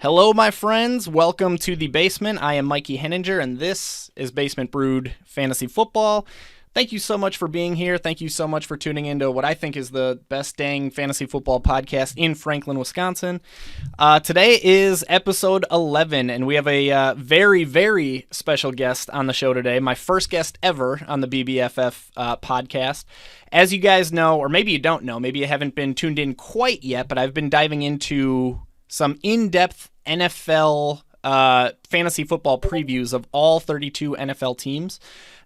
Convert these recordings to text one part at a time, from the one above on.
Hello, my friends. Welcome to the basement. I am Mikey, Henninger, and this is Basement Brewed Fantasy Football. Thank you so much for being here. Thank you so much for tuning into what I think is the best dang fantasy football podcast in Franklin, Wisconsin. Today is episode 11, and we have a very, very special guest on the show today. My first guest ever on the BBFF podcast. As you guys know, or maybe you don't know, maybe you haven't been tuned in quite yet, but I've been diving into some in-depth NFL fantasy football previews of all 32 NFL teams.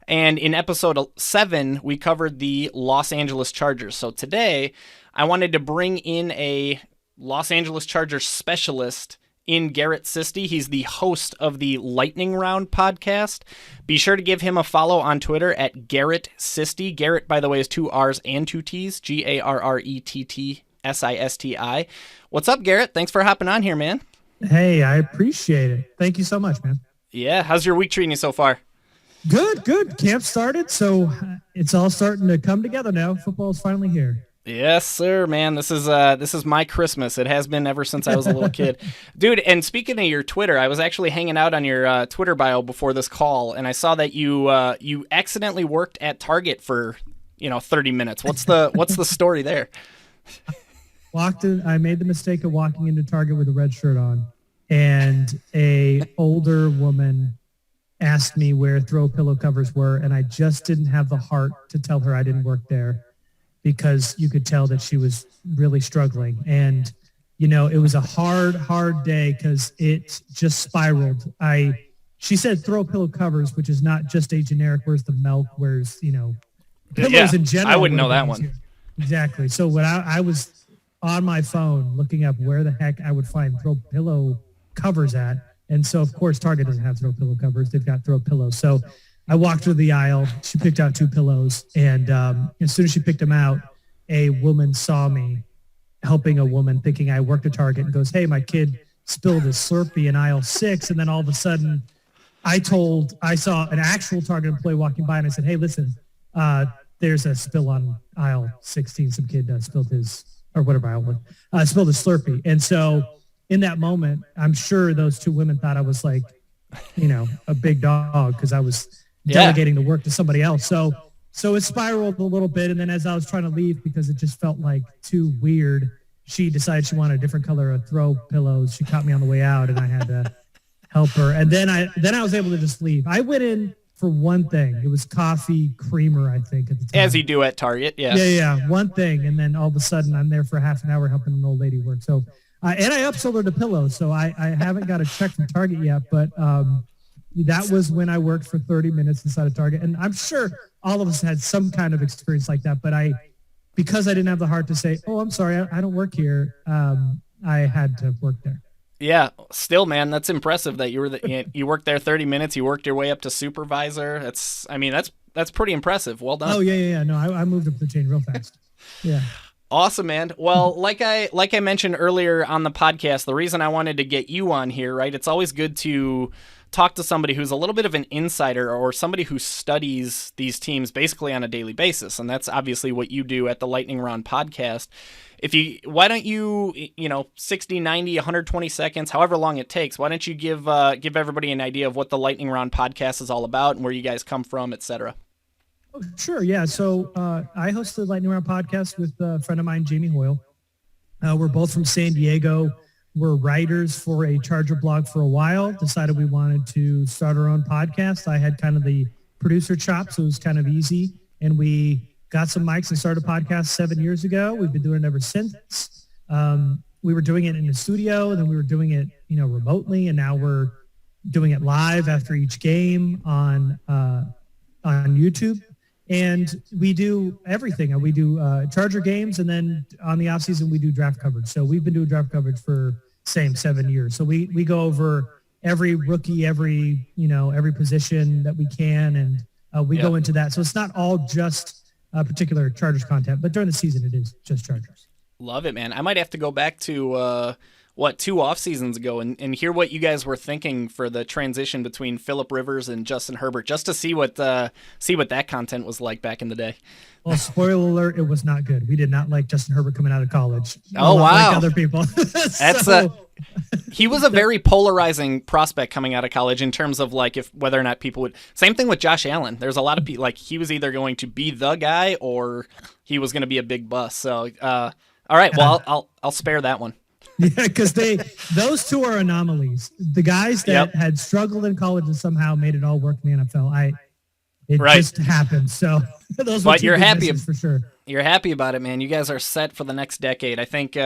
And in episode 7, we covered the Los Angeles Chargers. So today, I wanted to bring in a Los Angeles Chargers specialist in Garrett Sisti. He's the host of the Lightning Round podcast. Be sure to give him a follow on Twitter at Garrett Sisti. Garrett, by the way, is 2 R's and 2 T's. Garrettsisti. What's up, Garrett? Thanks for hopping on here, man. Hey, I appreciate it. Thank you so much, man. Yeah, how's your week treating you so far? Good. Camp started, so it's all starting to come together now. Football's finally here. Yes, sir, man. This is my Christmas. It has been ever since I was a little kid. Dude, and speaking of your Twitter, I was actually hanging out on your Twitter bio before this call, and I saw that you accidentally worked at Target for, 30 minutes. What's the story there? I made the mistake of walking into Target with a red shirt on, and a older woman asked me where throw pillow covers were, and I just didn't have the heart to tell her I didn't work there because you could tell that she was really struggling. And, it was a hard day because it just spiraled. She said throw pillow covers, which is not just a generic, where's the milk, where's, pillows in general. I wouldn't know that one. Exactly. So when I was on my phone looking up where the heck I would find throw pillow covers at. And so, of course, Target doesn't have throw pillow covers. They've got throw pillows. So I walked through the aisle. She picked out 2 pillows. And as soon as she picked them out, a woman saw me helping a woman thinking I worked at Target and goes, hey, my kid spilled his Slurpee in aisle 6. And then all of a sudden, I saw an actual Target employee walking by and I said, hey, listen, there's a spill on aisle 16. Some kid spilled his, or whatever aisle was, spilled his Slurpee. And so in that moment, I'm sure those 2 women thought I was like, a big dog because I was delegating the work to somebody else. So it spiraled a little bit. And then as I was trying to leave because it just felt like too weird, she decided she wanted a different color of throw pillows. She caught me on the way out and I had to help her. And then I was able to just leave. I went in for one thing. It was coffee creamer, I think, at the time. As you do at Target, yeah. Yeah, one thing. And then all of a sudden I'm there for half an hour helping an old lady work. So and I upsold her the pillows, so I haven't got a check from Target yet, but that was when I worked for 30 minutes inside of Target. And I'm sure all of us had some kind of experience like that, but because I didn't have the heart to say, oh, I'm sorry, I don't work here, I had to work there. Yeah, still, man, that's impressive that you worked there 30 minutes, you worked your way up to supervisor. That's pretty impressive. Well done. Oh, yeah. No, I moved up the chain real fast. Yeah. Awesome, man. Well, like I mentioned earlier on the podcast, the reason I wanted to get you on here, right? It's always good to talk to somebody who's a little bit of an insider or somebody who studies these teams basically on a daily basis. And that's obviously what you do at the Lightning Round podcast. Why don't you, 60, 90, 120 seconds, however long it takes, why don't you give everybody an idea of what the Lightning Round podcast is all about and where you guys come from, et cetera? Oh, sure, yeah. So I host the Lightning Round podcast with a friend of mine, Jamie Hoyle. We're both from San Diego. We're writers for a Charger blog for a while. Decided we wanted to start our own podcast. I had kind of the producer chops, so it was kind of easy. And we got some mics and started a podcast 7 years ago. We've been doing it ever since. We were doing it in the studio, and then we were doing it, remotely, and now we're doing it live after each game on YouTube. And we do everything. We do Charger games, and then on the off season we do draft coverage. So we've been doing draft coverage for 7 years. So we go over every rookie, every position that we can, and we go into that. So it's not all just particular Chargers content, but during the season it is just Chargers. Love it, man. I might have to go back to 2 off seasons ago and hear what you guys were thinking for the transition between Phillip Rivers and Justin Herbert, just to see what that content was like back in the day. Well, spoiler alert, it was not good. We did not like Justin Herbert coming out of college. Oh, wow. Like other people. He was a very polarizing prospect coming out of college in terms of like if whether or not people would. Same thing with Josh Allen. There's a lot of people like he was either going to be the guy or he was going to be a big bust. So, all right, well, I'll spare that one. Yeah, because those two are anomalies. The guys that had struggled in college and somehow made it all work in the NFL. It just happened. So those were you're happy for sure. You're happy about it, man. You guys are set for the next decade. I think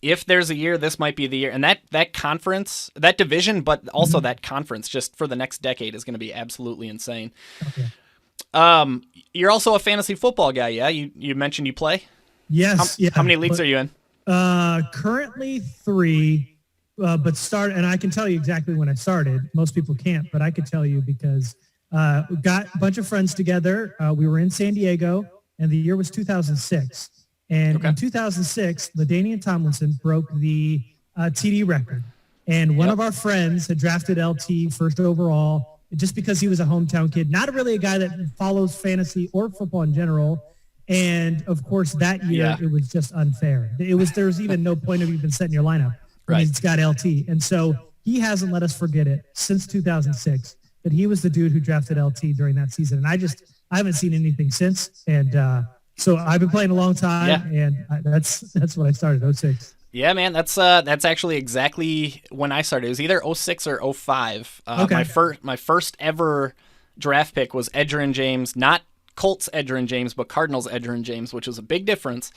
if there's a year, this might be the year. And that conference, that division, but also that conference just for the next decade is going to be absolutely insane. Okay. You're also a fantasy football guy, yeah? You mentioned you play? Yes. How many leagues are you in? Currently 3, and I can tell you exactly when I started. Most people can't, but I could tell you because we got a bunch of friends together. We were in San Diego, and the year was 2006. And in 2006, LaDainian Tomlinson broke the TD record. And one of our friends had drafted LT first overall just because he was a hometown kid, not really a guy that follows fantasy or football in general. And of course, that year it was just unfair. There was even no point of even setting your lineup. Right. It's got LT. And so he hasn't let us forget it since 2006 that he was the dude who drafted LT during that season. And I haven't seen anything since. And so I've been playing a long time, and that's when I started, 06. Yeah, man, that's actually exactly when I started. It was either 06 or 05. My first ever draft pick was Edgerrin James, not Colts Edgerrin James, but Cardinals Edgerrin James, which was a big difference.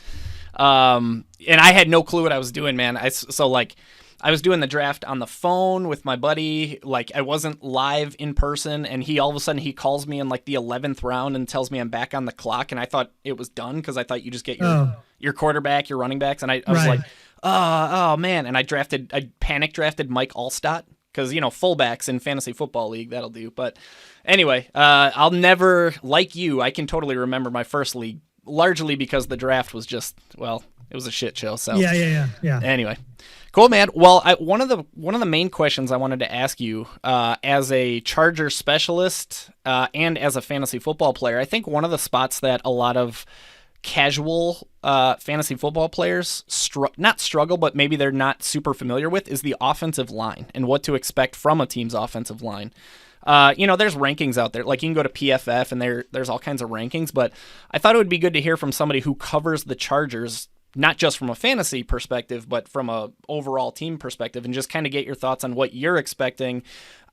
And I had no clue what I was doing, man. I was doing the draft on the phone with my buddy. Like I wasn't live in person, and all of a sudden he calls me in like the 11th round and tells me I'm back on the clock. And I thought it was done because I thought you just get your quarterback, your running backs. And I was like, oh man. And I panic drafted Mike Allstott because, fullbacks in fantasy football league, that'll do. But anyway, I'll never, like you, I can totally remember my first league, largely because the draft was just, it was a shit show. So yeah. Anyway, cool, man. Well, one of the main questions I wanted to ask you, as a Charger specialist and as a fantasy football player, I think one of the spots that a lot of casual fantasy football players not struggle, but maybe they're not super familiar with is the offensive line and what to expect from a team's offensive line. There's rankings out there. Like you can go to PFF and there's all kinds of rankings, but I thought it would be good to hear from somebody who covers the Chargers, not just from a fantasy perspective, but from a overall team perspective, and just kind of get your thoughts on what you're expecting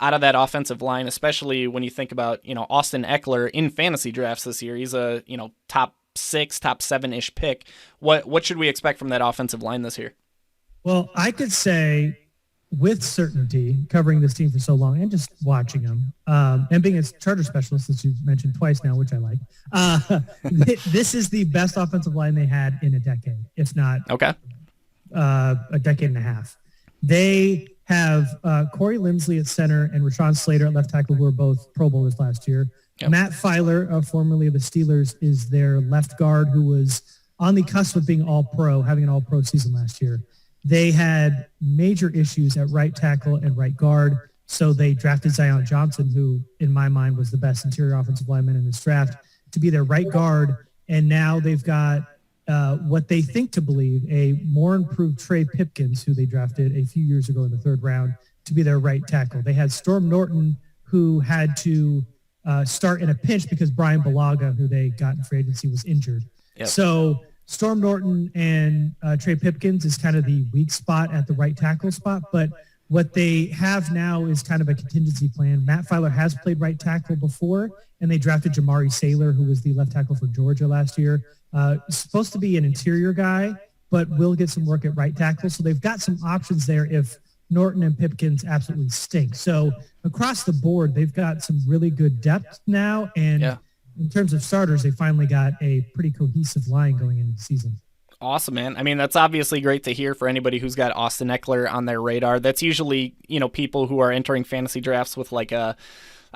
out of that offensive line, especially when you think about, Austin Ekeler in fantasy drafts this year. He's a, top 6, top 7-ish pick. What should we expect from that offensive line this year? Well, I could say with certainty, covering this team for so long and just watching them, and being a Charger specialist, as you've mentioned twice now, which I like, this is the best offensive line they had in a decade, if not a decade and a half. They have Corey Linsley at center and Rashawn Slater at left tackle, who are both Pro Bowlers last year. Yep. Matt Filer, formerly of the Steelers, is their left guard, who was on the cusp of being all-pro, having an all-pro season last year. They had major issues at right tackle and right guard, so they drafted Zion Johnson, who, in my mind, was the best interior offensive lineman in this draft, to be their right guard. And now they've got what they think to believe a more improved Trey Pipkins, who they drafted a few years ago in the 3rd round, to be their right tackle. They had Storm Norton, who had to start in a pinch because Brian Balaga, who they got in free agency, was injured. Yep. So Storm Norton and Trey Pipkins is kind of the weak spot at the right tackle spot, but what they have now is kind of a contingency plan. Matt Filer has played right tackle before, and they drafted Jamari Saylor, who was the left tackle for Georgia last year. Supposed to be an interior guy, but will get some work at right tackle. So they've got some options there if Norton and Pipkins absolutely stink. So across the board, they've got some really good depth now. And in terms of starters, they finally got a pretty cohesive line going into the season. Awesome, man. I mean, that's obviously great to hear for anybody who's got Austin Ekeler on their radar. That's usually, people who are entering fantasy drafts with like I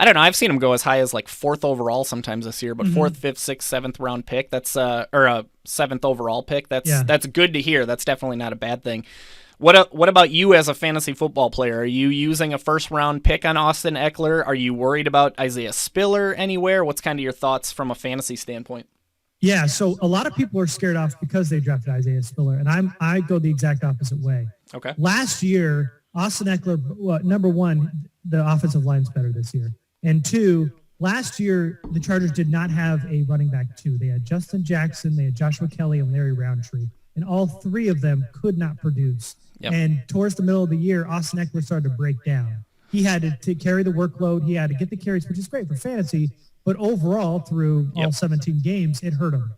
don't know, I've seen them go as high as like 4th overall sometimes this year, but 4th, 5th, 6th, 7th round pick, that's or a 7th overall pick. That's good to hear. That's definitely not a bad thing. What about you as a fantasy football player? Are you using a 1st round pick on Austin Ekeler? Are you worried about Isaiah Spiller anywhere? What's kind of your thoughts from a fantasy standpoint? Yeah, so a lot of people are scared off because they drafted Isaiah Spiller, and I go the exact opposite way. Okay. Last year, Austin Ekeler, well, number one, the offensive line's better this year. And two, last year, the Chargers did not have a running back two. They had Justin Jackson, they had Joshua Kelly, and Larry Roundtree. And all three of them could not produce. Yep. And towards the middle of the year, Austin Ekeler started to break down. He had to carry the workload. He had to get the carries, which is great for fantasy. But overall, through all 17 games, it hurt him.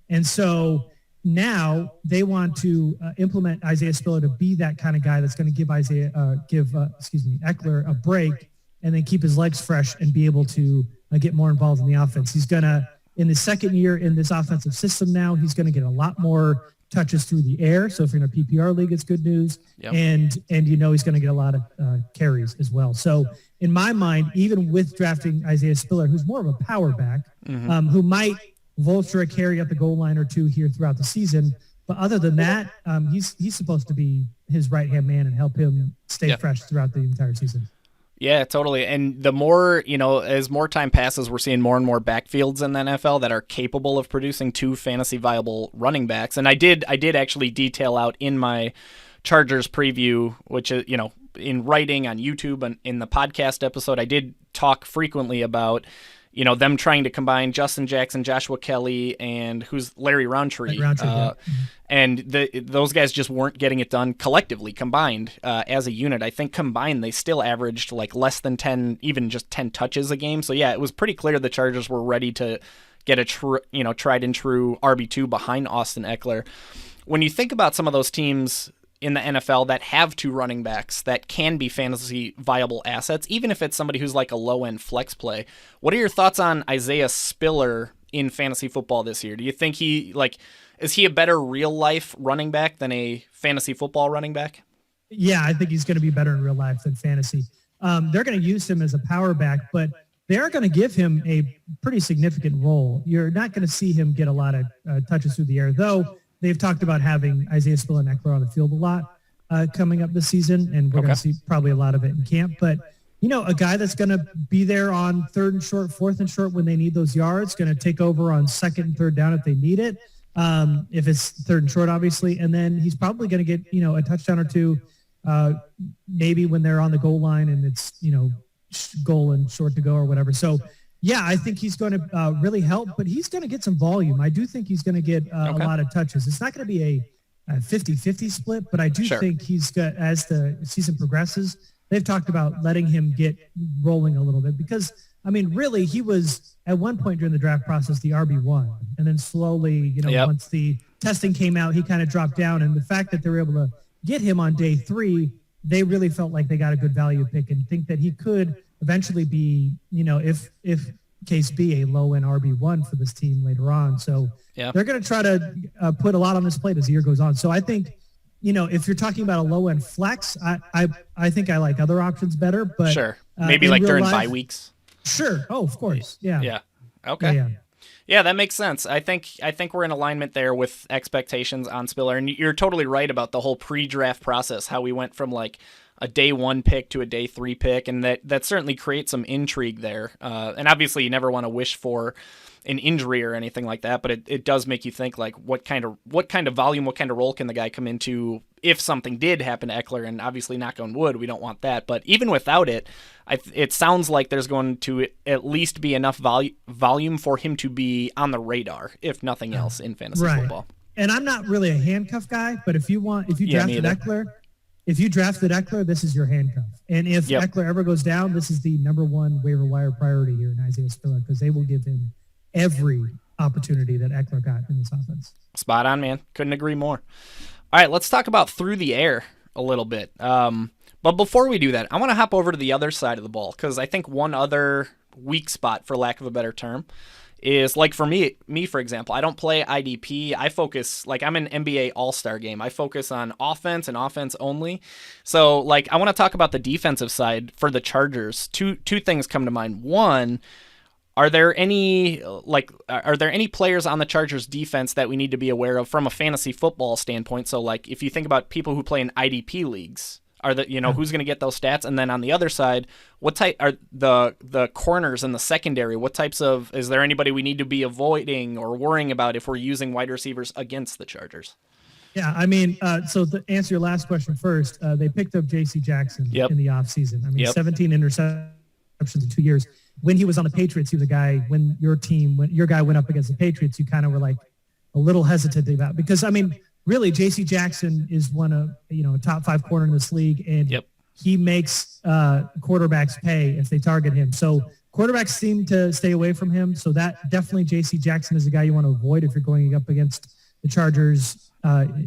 And so now they want to implement Isaiah Spiller to be that kind of guy that's going to give Ekeler a break and then keep his legs fresh and be able to get more involved in the offense. He's going to, in the second year in this offensive system now, he's going to get a lot more touches through the air. So if you're in a PPR league, it's good news. Yep. And he's going to get a lot of carries as well. So in my mind, even with drafting Isaiah Spiller, who's more of a power back, who might vulture a carry at the goal line or two here throughout the season. But other than that, he's supposed to be his right-hand man and help him stay fresh throughout the entire season. Yeah, totally. And the more, as more time passes, we're seeing more and more backfields in the NFL that are capable of producing two fantasy viable running backs. And I did actually detail out in my Chargers preview, which is, in writing on YouTube and in the podcast episode, I did talk frequently about them trying to combine Justin Jackson, Joshua Kelly, and who's Larry Roundtree. And those guys just weren't getting it done collectively, combined as a unit. I think combined they still averaged like less than 10, even just 10 touches a game. So yeah, it was pretty clear the Chargers were ready to get a tried and true RB2 behind Austin Ekeler. When you think about some of those teams in the NFL that have two running backs that can be fantasy viable assets, even if it's somebody who's like a low-end flex play. What are your thoughts on Isaiah Spiller in fantasy football this year? Do you think is he a better real-life running back than a fantasy football running back? Yeah, I think he's going to be better in real life than fantasy. They're going to use him as a power back, but they're going to give him a pretty significant role. You're not going to see him get a lot of touches through the air, though. They've talked about having Isaiah Spiller and Ekeler on the field a lot coming up this season, and we're going to see probably a lot of it in camp. But, a guy that's going to be there on third and short, fourth and short when they need those yards, going to take over on second and third down if they need it, if it's third and short, obviously. And then he's probably going to get, a touchdown or two, maybe when they're on the goal line and it's, goal and short to go or whatever. So, yeah, I think he's going to really help, but he's going to get some volume. I do think he's going to get a lot of touches. It's not going to be a 50-50 split, but I do think he's got, as the season progresses, they've talked about letting him get rolling a little bit because, really he was at one point during the draft process the RB1, and then slowly, once the testing came out, he kind of dropped down. And the fact that they were able to get him on day 3, they really felt like they got a good value pick and think that he could eventually be, if case be a low-end RB1 for this team later on. So they're going to try to put a lot on this plate as the year goes on. So I think, if you're talking about a low-end flex, I think I like other options better. But maybe like during bye weeks. Sure. Oh, of course. Yeah. Yeah. Okay. Yeah, that makes sense. I think we're in alignment there with expectations on Spiller. And you're totally right about the whole pre-draft process, how we went from like a day 1 pick to a day 3 pick, and that certainly creates some intrigue there. And obviously you never want to wish for an injury or anything like that, but it does make you think like what kind of volume, what kind of role can the guy come into if something did happen to Ekeler, and obviously knock on wood, we don't want that. But even without it, it sounds like there's going to at least be enough volume for him to be on the radar, if nothing else, in fantasy football. And I'm not really a handcuff guy, but if you drafted Ekeler, this is your handcuff. And if Ekeler ever goes down, this is the number 1 waiver wire priority here in Isaiah Spiller, because they will give him every opportunity that Ekeler got in this offense. Spot on, man. Couldn't agree more. All right, let's talk about through the air a little bit. But before we do that, I want to hop over to the other side of the ball, because I think one other weak spot, for lack of a better term, is like for me, for example, I don't play IDP. I focus, like I'm an NBA All-Star game. I focus on offense and offense only. So like I want to talk about the defensive side for the Chargers. Two things come to mind. One, are there any players on the Chargers defense that we need to be aware of from a fantasy football standpoint? So like if you think about people who play in IDP leagues, are the who's going to get those stats? And then on the other side, what type are the corners in the secondary? What types of, is there anybody we need to be avoiding or worrying about if we're using wide receivers against the Chargers? Yeah, I mean, so to answer your last question first, they picked up J.C. Jackson in the offseason. I mean, 17 interceptions in 2 years. When he was on the Patriots, he was a guy, when your guy went up against the Patriots, you kind of were like a little hesitant about, because, I mean, really, J.C. Jackson is one of, a top 5 corner in this league, and he makes quarterbacks pay if they target him. So quarterbacks seem to stay away from him. So that definitely J.C. Jackson is a guy you want to avoid if you're going up against the Chargers.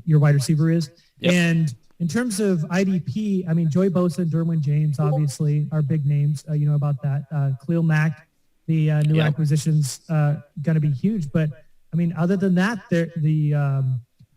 Your wide receiver is. And in terms of IDP, I mean, Joey Bosa, Derwin James, obviously, are big names. You know about that. Khalil Mack, the new acquisition's going to be huge. But, I mean, other than that,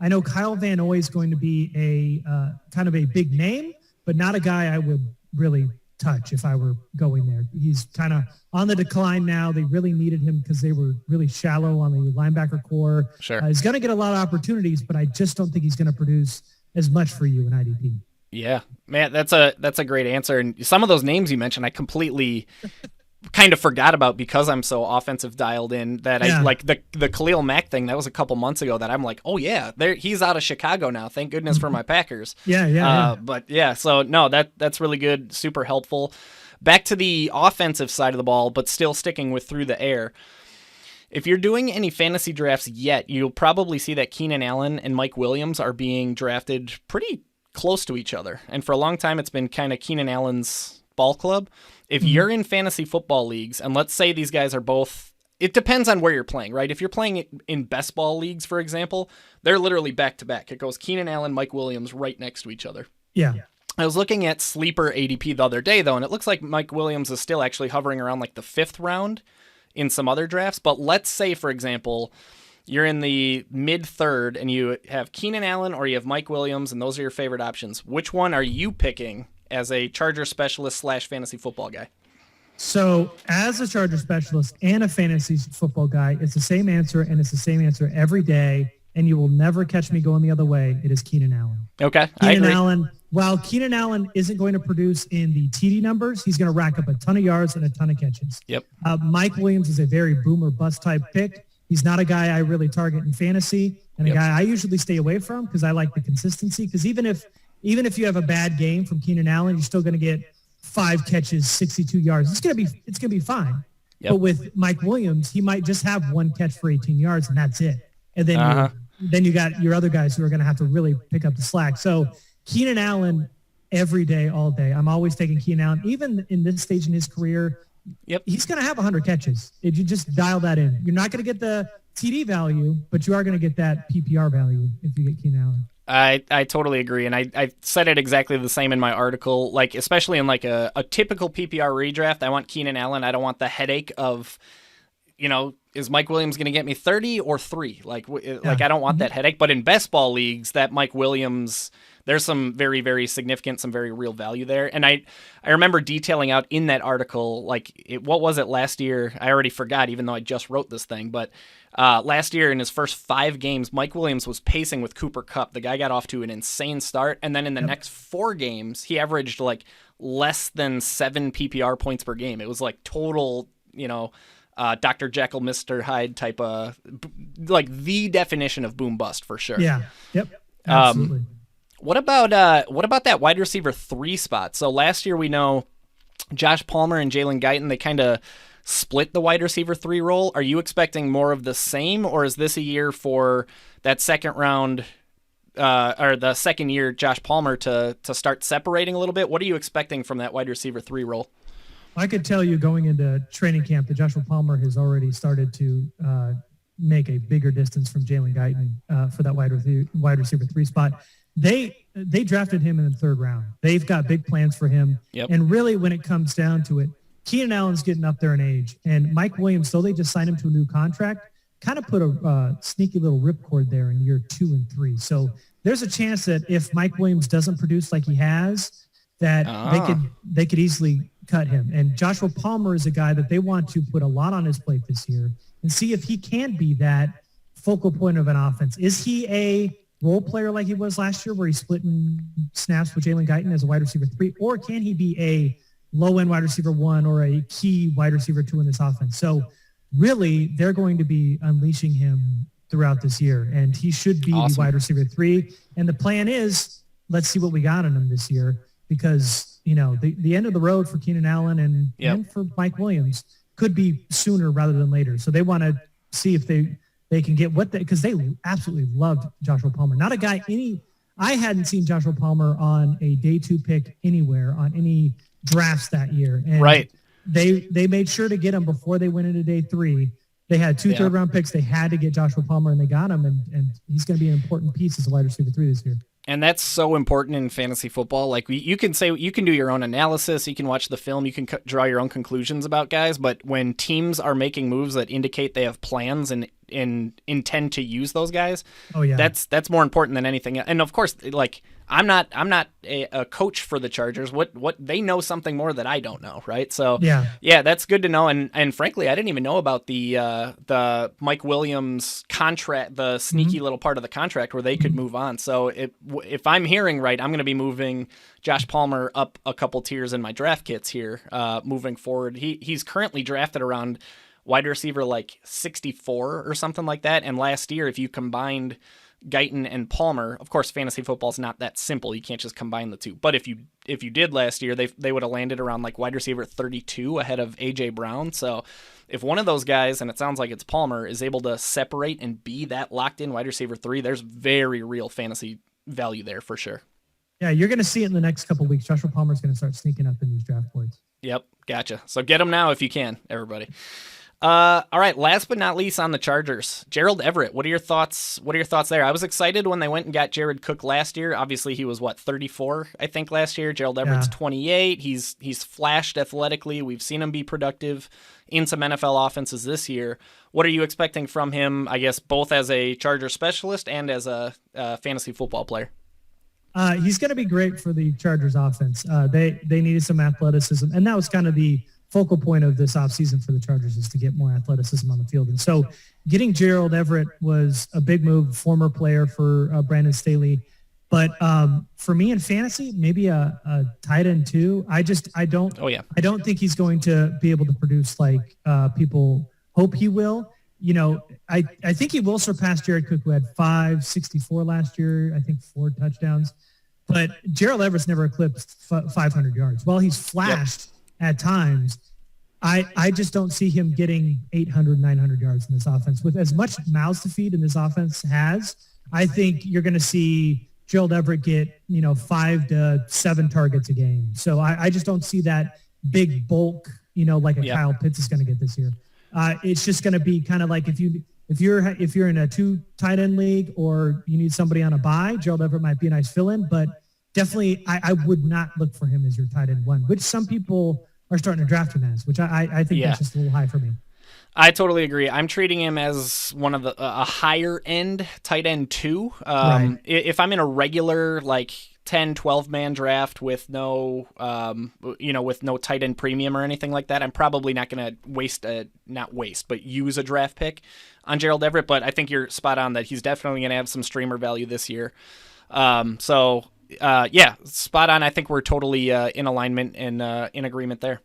I know Kyle Van Noy is going to be a kind of a big name, but not a guy I would really touch if I were going there. He's kind of on the decline now. They really needed him because they were really shallow on the linebacker core. Sure. He's going to get a lot of opportunities, but I just don't think he's going to produce as much for you in IDP. Yeah, man, that's a great answer. And some of those names you mentioned, I completely kind of forgot about because I'm so offensive dialed in that I like the Khalil Mack thing. That was a couple months ago that I'm like, oh yeah, he's out of Chicago now. Thank goodness for my Packers. But yeah, so no, that's really good. Super helpful. Back to the offensive side of the ball, but still sticking with through the air. If you're doing any fantasy drafts yet, you'll probably see that Keenan Allen and Mike Williams are being drafted pretty close to each other. And for a long time, it's been kind of Keenan Allen's ball club. If you're in fantasy football leagues, and let's say these guys are both, it depends on where you're playing, right? If you're playing in best ball leagues, for example, they're literally back to back. It goes Keenan Allen, Mike Williams right next to each other. Yeah. I was looking at sleeper ADP the other day, though, and it looks like Mike Williams is still actually hovering around like the 5th round in some other drafts. But let's say, for example, you're in the mid-3rd and you have Keenan Allen or you have Mike Williams, and those are your favorite options. Which one are you picking as a Charger specialist / fantasy football guy? So as a Charger specialist and a fantasy football guy, it's the same answer, and it's the same answer every day, and you will never catch me going the other way. It is Keenan Allen. Okay, I agree. Allen, while Keenan Allen isn't going to produce in the TD numbers, he's going to rack up a ton of yards and a ton of catches. Yep. Mike Williams is a very boomer bust type pick. He's not a guy I really target in fantasy, and a guy I usually stay away from because I like the consistency. Because even if you have a bad game from Keenan Allen, you're still going to get 5 catches, 62 yards. It's going to be fine. Yep. But with Mike Williams, he might just have 1 catch for 18 yards, and that's it. And then you got your other guys who are going to have to really pick up the slack. So Keenan Allen every day, all day. I'm always taking Keenan Allen, even in this stage in his career. Yep. He's going to have 100 catches if you just dial that in. You're not going to get the TD value, but you are going to get that PPR value if you get Keenan Allen. I totally agree, and I said it exactly the same in my article. Like, especially in like a typical PPR redraft, I want Keenan Allen. I don't want the headache of, is Mike Williams going to get me 30 or 3? Like I don't want that headache. But in best ball leagues, that Mike Williams, there's some very, very significant, some very real value there. And I remember detailing out in that article, what was it last year? I already forgot, even though I just wrote this thing. But last year in his first 5 games, Mike Williams was pacing with Cooper Kupp. The guy got off to an insane start. And then in the next 4 games, he averaged like less than 7 PPR points per game. It was like total, Dr. Jekyll, Mr. Hyde type of, like the definition of boom bust for sure. Yeah. Yep. Absolutely. What about that wide receiver 3 spot? So last year we know Josh Palmer and Jalen Guyton, they kind of split the wide receiver 3 role. Are you expecting more of the same, or is this a year for that second round or the second year Josh Palmer to start separating a little bit? What are you expecting from that wide receiver 3 role? I could tell you going into training camp that Joshua Palmer has already started to make a bigger distance from Jalen Guyton for that wide receiver 3 spot. They drafted him in the 3rd round. They've got big plans for him. Yep. And really, when it comes down to it, Keenan Allen's getting up there in age, and Mike Williams, though they just signed him to a new contract, kind of put a sneaky little ripcord there in year 2 and 3. So there's a chance that if Mike Williams doesn't produce like he has, that they could easily cut him. And Joshua Palmer is a guy that they want to put a lot on his plate this year and see if he can be that focal point of an offense. Is he a role player like he was last year where he's splitting snaps with Jalen Guyton as a wide receiver 3, or can he be a low-end wide receiver 1 or a key wide receiver 2 in this offense? So really, they're going to be unleashing him throughout this year, and he should be the wide receiver 3. And the plan is, let's see what we got in him this year, because, the end of the road for Keenan Allen and for Mike Williams could be sooner rather than later. So they want to see if they can get because they absolutely loved Joshua Palmer. Not a guy I hadn't seen Joshua Palmer on a day 2 pick anywhere on any drafts that year. And right. They made sure to get him before they went into day 3. They had 2 third-round picks. They had to get Joshua Palmer, and they got him, and he's going to be an important piece as a wide receiver 3 this year. And that's so important in fantasy football. Like you can do your own analysis, you can watch the film, you can draw your own conclusions about guys. But when teams are making moves that indicate they have plans and intend to use those guys, that's more important than anything. And of course, like I'm not a coach for the Chargers. What they know something more that I don't know, right? So yeah, that's good to know. And frankly, I didn't even know about the Mike Williams contract, the sneaky little part of the contract where they could move on. So if I'm hearing right, I'm going to be moving Josh Palmer up a couple tiers in my draft kits here moving forward. He's currently drafted around wide receiver like 64 or something like that. And last year, if you combined Guyton and Palmer, of course, fantasy football is not that simple. You can't just combine the two. But if you did last year, they would have landed around like wide receiver 32 ahead of A.J. Brown. So if one of those guys, and it sounds like it's Palmer, is able to separate and be that locked-in wide receiver 3, there's very real fantasy value there for sure. Yeah, you're going to see it in the next couple of weeks. Joshua Palmer's going to start sneaking up in these draft boards. Yep, gotcha. So get him now if you can, everybody. All right, last but not least on the Chargers, Gerald Everett. What are your thoughts there? I was excited when they went and got Jared Cook last year. Obviously, he was 34, I think, last year. Gerald Everett's 28. He's flashed athletically. We've seen him be productive in some NFL offenses this year. What are you expecting from him, I guess, both as a Charger specialist and as a fantasy football player? He's going to be great for the Chargers offense. They needed some athleticism, and that was kind of the focal point of this offseason for the Chargers, is to get more athleticism on the field. And so getting Gerald Everett was a big move, former player for Brandon Staley. But for me in fantasy, maybe a tight end too. I don't think he's going to be able to produce like people hope he will. I think he will surpass Jared Cook, who had 564 last year, I think 4 touchdowns. But Gerald Everett's never eclipsed 500 yards. While he's flashed at times, I just don't see him getting 800, 900 yards in this offense. With as much mouths to feed in this offense has, I think you're going to see Gerald Everett get, 5 to 7 targets a game. So I just don't see that big bulk, like a Kyle Pitts is going to get this year. It's just going to be kind of like if you're in a 2 tight end league or you need somebody on a bye, Gerald Everett might be a nice fill-in, but definitely I would not look for him as your tight end 1, which some people are starting to draft him as, which I think that's just a little high for me. I totally agree. I'm treating him as one of a higher end tight end 2. Right. If I'm in a regular like 10, 12 man draft with no tight end premium or anything like that, I'm probably not going to use a draft pick on Gerald Everett. But I think you're spot on that he's definitely going to have some streamer value this year. Spot on. I think we're totally in alignment and in agreement there.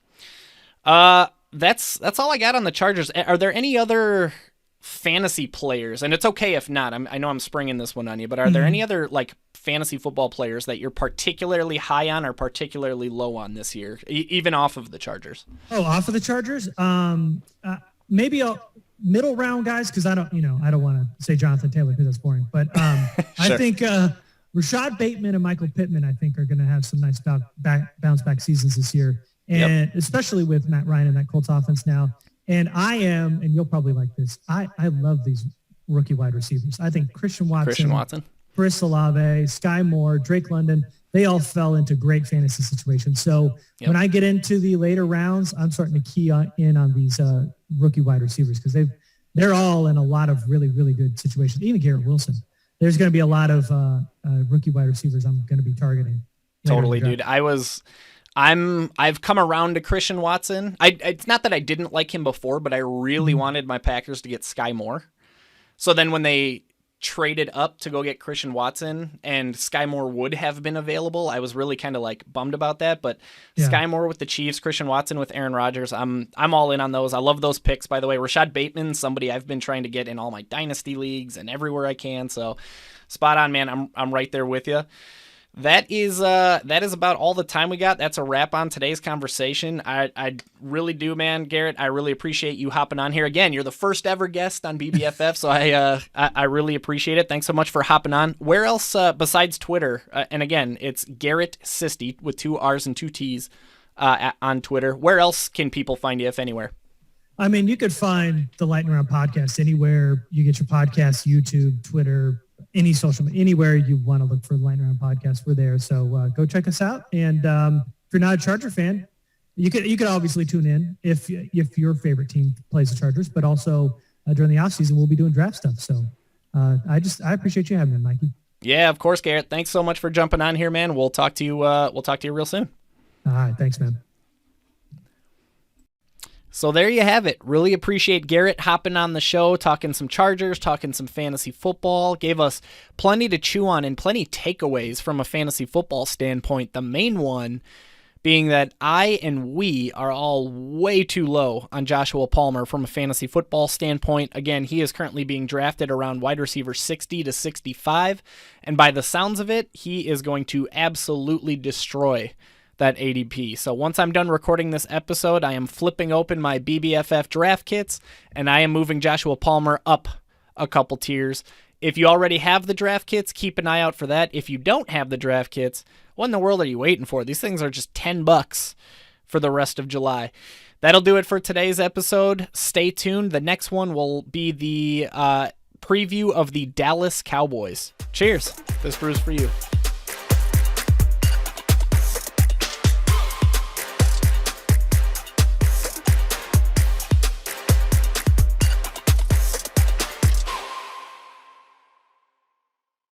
That's all I got on the Chargers. Are there any other fantasy players? And it's okay if not. I know I'm springing this one on you, but are there any other like fantasy football players that you're particularly high on or particularly low on this year, even off of the Chargers? Oh, off of the Chargers? Maybe middle round guys, because I don't want to say Jonathan Taylor because that's boring. But sure. I think Rashad Bateman and Michael Pittman, I think, are going to have some nice bounce back seasons this year. And especially with Matt Ryan and that Colts offense now. And and you'll probably like this, I love these rookie wide receivers. I think Christian Watson, Chris Olave, Sky Moore, Drake London, they all fell into great fantasy situations. So when I get into the later rounds, I'm starting to key in on these rookie wide receivers because they're all in a lot of really, really good situations. Even Garrett Wilson. There's going to be a lot of rookie wide receivers I'm going to be targeting. Totally, dude. I've come around to Christian Watson. It's not that I didn't like him before, but I really wanted my Packers to get Sky Moore. So then when they traded up to go get Christian Watson and Sky Moore would have been available, I was really kind of like bummed about that. But Sky Moore with the Chiefs, Christian Watson with Aaron Rodgers, I'm all in on those. I love those picks, by the way. Rashad Bateman, somebody I've been trying to get in all my dynasty leagues and everywhere I can. So spot on, man. I'm right there with you. That is about all the time we got. That's a wrap on today's conversation. I really do, man, Garrett. I really appreciate you hopping on here again. You're the first ever guest on BBFF, so I really appreciate it. Thanks so much for hopping on. Where else besides Twitter? And again, it's Garrett Sisti with 2 R's and 2 T's on Twitter. Where else can people find you, if anywhere? I mean, you could find the Lightning Round podcast anywhere you get your podcasts, YouTube, Twitter, any social, anywhere you want to look for the Lightning Round podcast, we're there. So go check us out. And if you're not a Charger fan, you could obviously tune in if your favorite team plays the Chargers, but also during the offseason, we'll be doing draft stuff. So I appreciate you having me, Mikey. Yeah, of course, Garrett. Thanks so much for jumping on here, man. We'll talk to you real soon. All right. Thanks, man. So there you have it. Really appreciate Garrett hopping on the show, talking some Chargers, talking some fantasy football. Gave us plenty to chew on and plenty takeaways from a fantasy football standpoint. The main one being that I and we are all way too low on Joshua Palmer from a fantasy football standpoint. Again, he is currently being drafted around wide receiver 60 to 65. And by the sounds of it, he is going to absolutely destroy that ADP. So once I'm done recording this episode, I am flipping open my BBFF draft kits and I am moving Joshua Palmer up a couple tiers. If you already have the draft kits, keep an eye out for that. If you don't have the draft kits, what in the world are you waiting for? These things are just $10 for the rest of July. That'll do it for today's episode. Stay tuned. The next one will be the preview of the Dallas Cowboys. Cheers. This brew's for you.